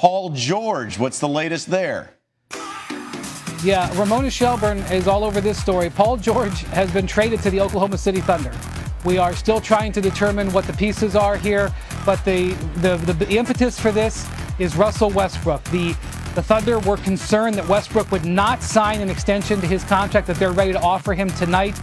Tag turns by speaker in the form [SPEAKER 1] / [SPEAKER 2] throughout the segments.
[SPEAKER 1] Paul George. What's the latest there?
[SPEAKER 2] Yeah, Ramona Shelburne is all over this story. Paul George has been traded to the Oklahoma City Thunder. We are still trying to determine what the pieces are here, but the impetus for this is Russell Westbrook. The Thunder were concerned that Westbrook would not sign an extension to his contract that they're ready to offer him tonight.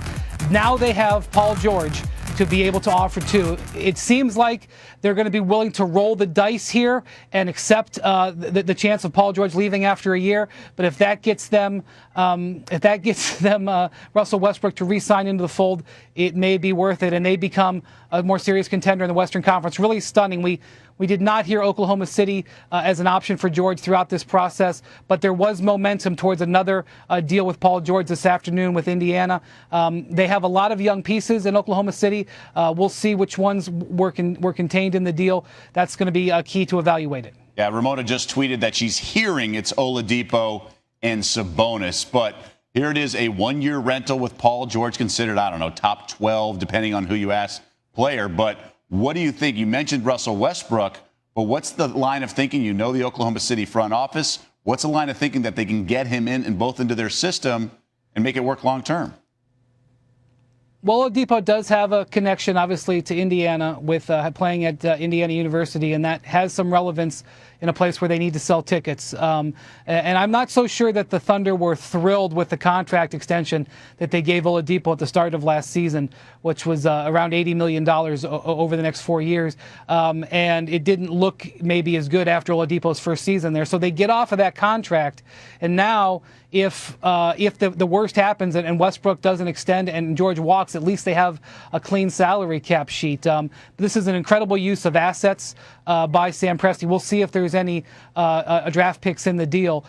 [SPEAKER 2] Now they have Paul George to be able to offer to. It seems like they're going to be willing to roll the dice here and accept the chance of Paul George leaving after a year. But if that gets them, Russell Westbrook to re-sign into the fold, it may be worth it, and they become a more serious contender in the Western Conference. Really stunning. We did not hear Oklahoma City as an option for George throughout this process, but there was momentum towards another deal with Paul George this afternoon with Indiana. They have a lot of young pieces in Oklahoma City. We'll see which ones were contained in the deal. That's going to be key to evaluate it.
[SPEAKER 1] Yeah, Ramona just tweeted that she's hearing it's Oladipo and Sabonis, but here it is, a one-year rental with Paul George, considered, I don't know, top 12, depending on who you ask, player. But what do you think? You mentioned Russell Westbrook, but what's the line of thinking? You know the Oklahoma City front office. What's the line of thinking that they can get him in and both into their system and make it work long term?
[SPEAKER 2] Well, Oladipo does have a connection, obviously, to Indiana with playing at Indiana University, and that has some relevance in a place where they need to sell tickets. And I'm not so sure that the Thunder were thrilled with the contract extension that they gave Oladipo at the start of last season, which was around $80 million over the next 4 years. And it didn't look maybe as good after Oladipo's first season there. So they get off of that contract, and now if the worst happens and Westbrook doesn't extend and George walks, at least they have a clean salary cap sheet. This is an incredible use of assets by Sam Presti. We'll see if there's any draft picks in the deal.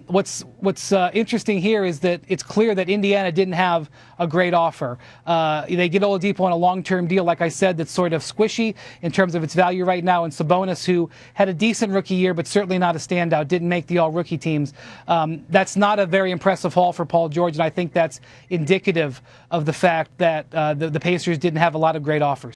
[SPEAKER 2] What's interesting here is that it's clear that Indiana didn't have a great offer. They get Oladipo on a long-term deal, like I said, that's sort of squishy in terms of its value right now, and Sabonis, who had a decent rookie year but certainly not a standout, didn't make the all-rookie teams. That's not a very impressive haul for Paul George, and I think that's indicative of the fact that the Pacers didn't have a lot of great offers.